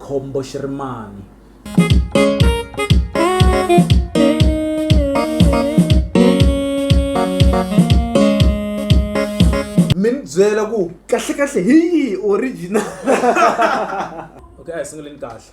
Khombo Shirimani. Minzela ku kahle kahle hi original. Okay, singoleni kahle.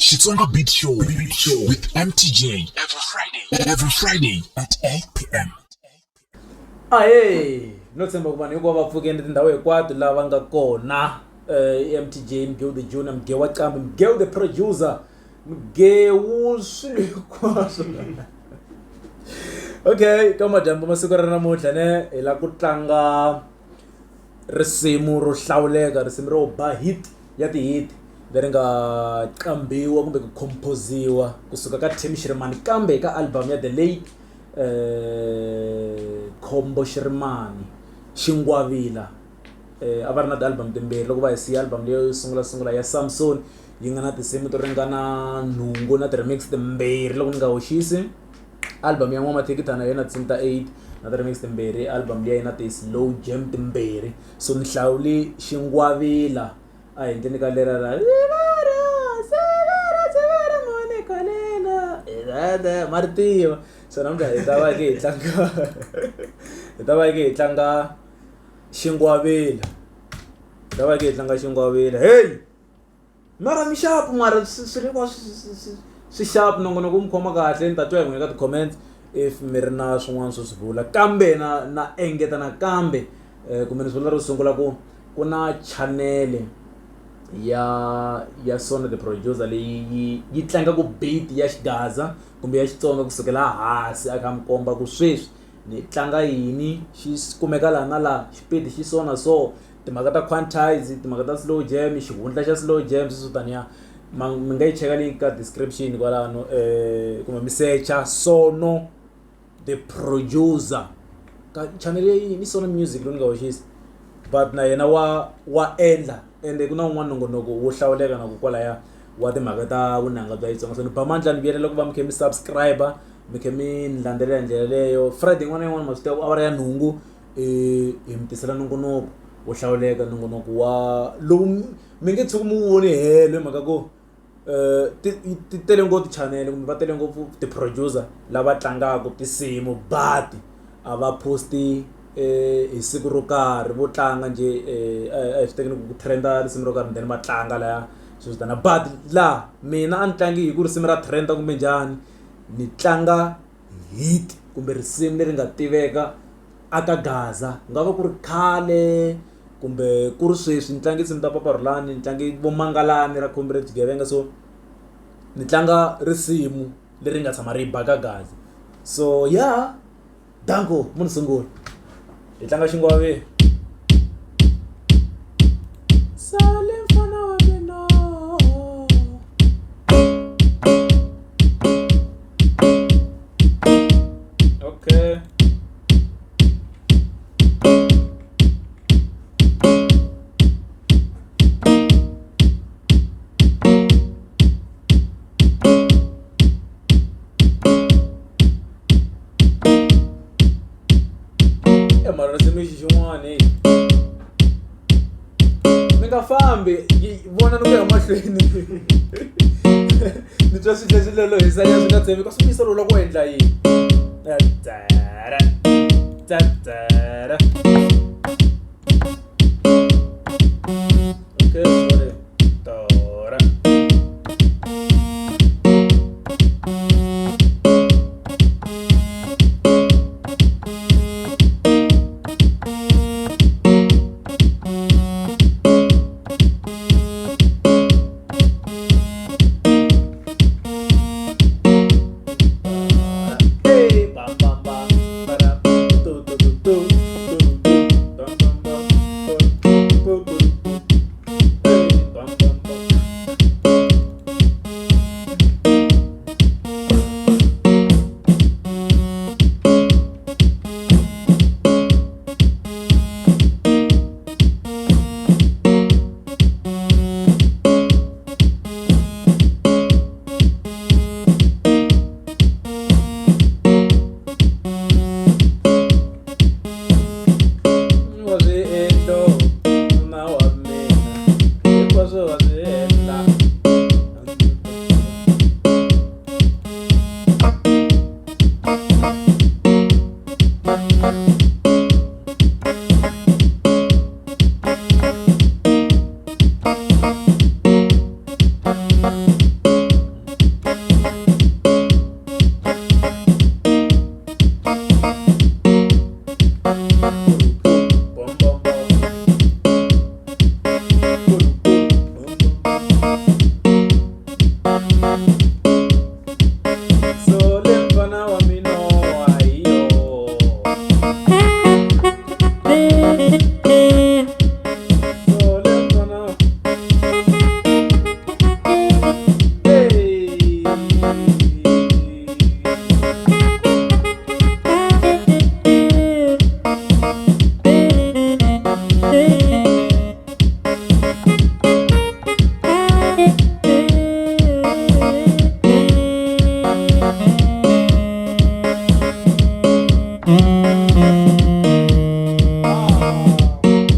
Xitsonga Beat Show with MTJ every Friday at 8 p.m. No tsemba ku vanhu hinkwavo va pfukeni tindhawu hinkwato lava nga kona. MTJ Mgewu the Junior, Mgewu wa Kambe, Mgewu the producer, Mgewu swilo hinkwaswo. Okay, ka madyambu masiku ra namuntlha ne hi la ku tlanga risimu ro hlawuleka, risimu ro ba hit ya ti-hit leri nga kambiwa kumbe ku composiwa kusuka ka team Shirimani kambe ka album ya the late Khombo Shirimani, Xingwavila. A va ri na ti-album timbirhi loko va hi siya album leyo sungula ya Samson yi nga na tinsimu to ringana nhungu na ti-remix timbirhi loko ni nga hoxisi. Album ya N'wamathekita na yona tinsimu ta 8 na ti-remix timbirhi. Album leyi na ti-slow jam timbirhi. So ni hlawule Xingwavila a endleni ka lera ra Martiyo. So namuntlha hi ta va hi tlanga Xingwavila. Hi ta va hi tlanga Xingwavila. Hey! Mara mi sharp mara swi sharp nongonoko mi khoma kahle ni ta twa hi n'wina ka ti-comments if mi ri na swin'wana swo swi vula. Kambe na engeta nakambe kumbe ni swi vula ro sungula ku na channel ya Sona the producer leyi yi tlangaka beat ya Xigaza kumbe ya Xitsonga kusukela hansi a kha mi komba ku sweswi ni tlanga yini xi kumeka laha na laha xipidi xi sona so timhaka ta quantize, timhaka ta slow jam, xihundla xa slow jam sweswo taniya mi nga yi cheka link ka description kwalano kumbe mi searcha Sono the producer ka channel leyi ni Sono Music lo ni nga hoxisi but na yena wa endla ende ku na un'wana nongonoko wo hlawuleka na ku kwalaya wa timhaka ta vunanga bya Xitsonga. So ni ba mandla ni vuyela ku va mi khe mi subscribe, mi khe mi ni landzelela hi ndlela leyo. Friday yin'wana na yin'wana ma swi tiva awara ya nhungu hi mi tisela nongonoko wo hlawuleka, nongonoko wa lowu mi nge tshuki mi voni helo hi mhaka ku ti tele ngopfu ti-channel kumbe va tele ngopfu ti-producer lava tlangaka tinsimu but a va posti hi siku ro karhi vo tlanga njhe a hi swi tekeni ku trenda risimu ro karhi then va tlanga laya sweswi tana. But laha mina a ni tlangi hi ku risimu ra trenda kumbe njhani, ni tlanga hit kumbe risimu leri nga tiveka aka Gaza. Nga va ku ri khale kumbe ku ri sweswi ni tlangi tinsimu ta Papa Rhulani, ni tlangi vo Mangalani ra Comrade Xigevenga. So ni tlanga risimu leri nga tshama ri ba ka Gaza. So yeah, danko munhu sungula hi tlanga Xingwavila. Sale mfana wa mina. Okay. Mara semexi xin'wana mi nga fambi vona ni ku ya mahlweni ni twa swi leswi lelohisa swi nga tshemi ka swi yisa lola ku endla yini. Okay, sorry. Tora.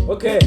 Okay.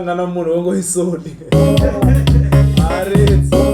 Ngana munhu wongoisoni. Aritsi.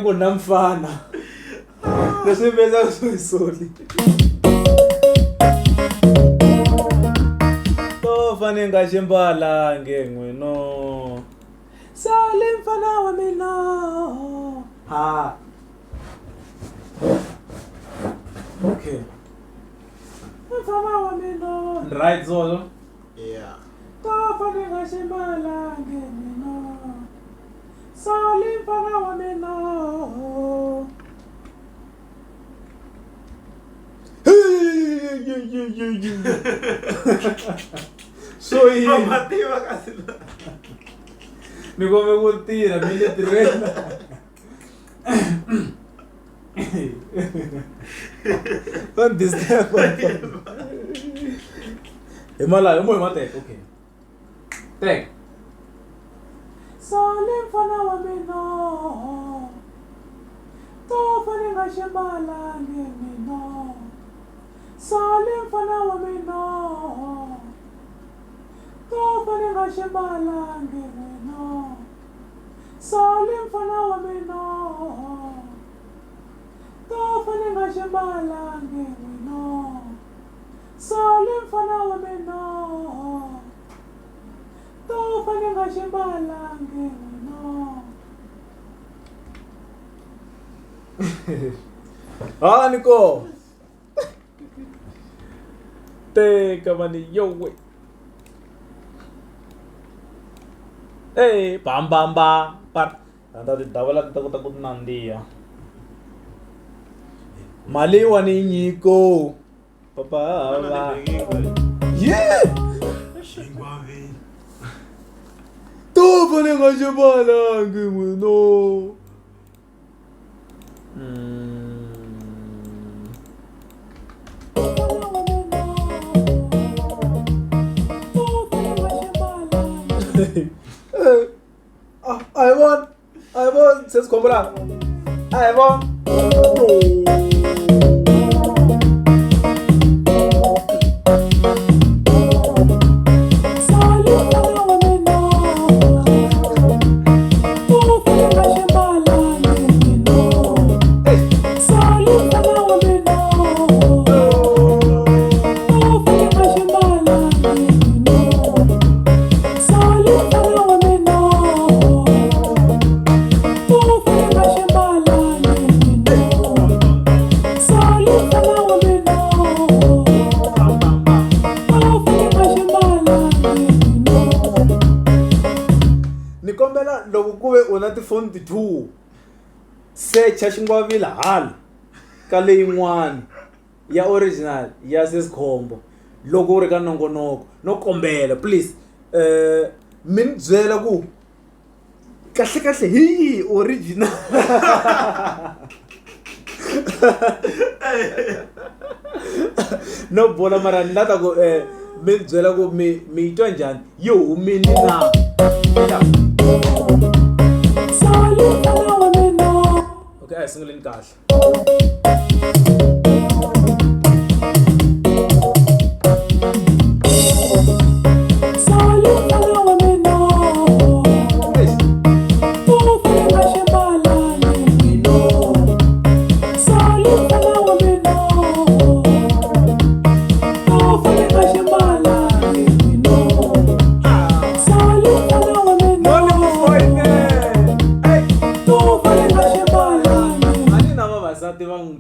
ku na mfana leswi pesa swisoli to fane nga ximbala ngengwe no sale mfana wa mina ha okay mfana wa mina right zolo Yeah. to fane nga ximbala ngengwe no sale mfana wa mina so hii Mativa kasi na. niko mekutira mile tirela don't disturb himala moyo matek okay tek sale mfana wa mina to fane nga ximbala ngemina sale mfana wa mina to fane nga ximbala ngemina sale mfana wa mina to fane nga ximbala ngemina sale mfana wa mina to fane nga ximbala ngemina ah Nico teka mani yo we bam bam ba par anda di dawala takut nandi ya mali wani nyiko papa la yeah Xingwavila. to fane nga xibala ngimino I won, says Khombo. I won. Nikombela loko kuve una tifoni ti2 searcha Xingwavila hala ka leyin'wani ya original ya sis Khombo loko u ri ka nongonoko no kombela please mi ni byela ku kahle kahle hi original no bola mara ni lata ku mi ni byela ku mi twa njhani yi humini na okay a singileni kahle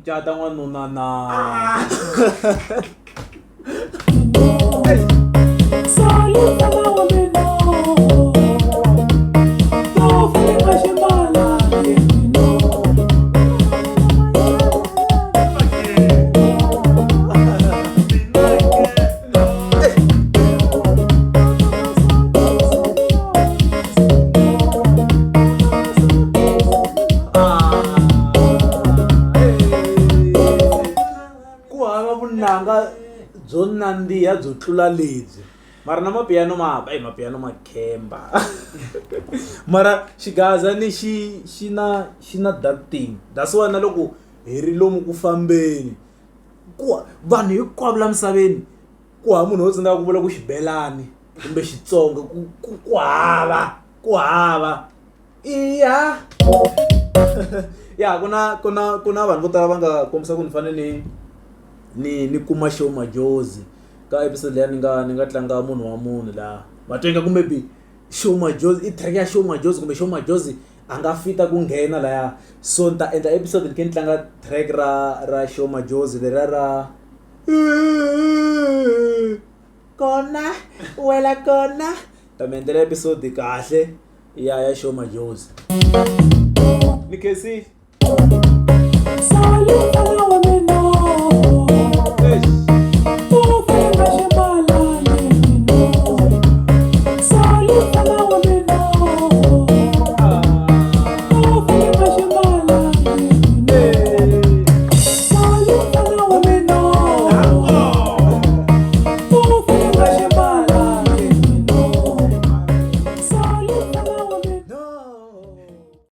Chata n'wanuna na vunanga byo nandziha byo tlula lebyi mara na mapiano mapiano ma khemba mara xigaza ni xi na that thing that's why na loko hi ri lomu ku fambeni ku vanhu hinkwavo la misaveni ku hava munhu wo tsandzeka ku vula ku xibelani kumbe Xitsonga ku hava iya ya kuna vanhu vo tala va nga kombisa ku ni fanele ni kuma show majozi ka episode leya ni nga tlanga munhu wa munhu laha matwenga kumbe maybe show majozi i track ya show majozi kumbe show majozi a nga fita ku nghena laya so ni ta endla episode ni tlanga track ra show majozi lera ra kona wela kona ta mi endlela episode kahle ya show majozi ni kesi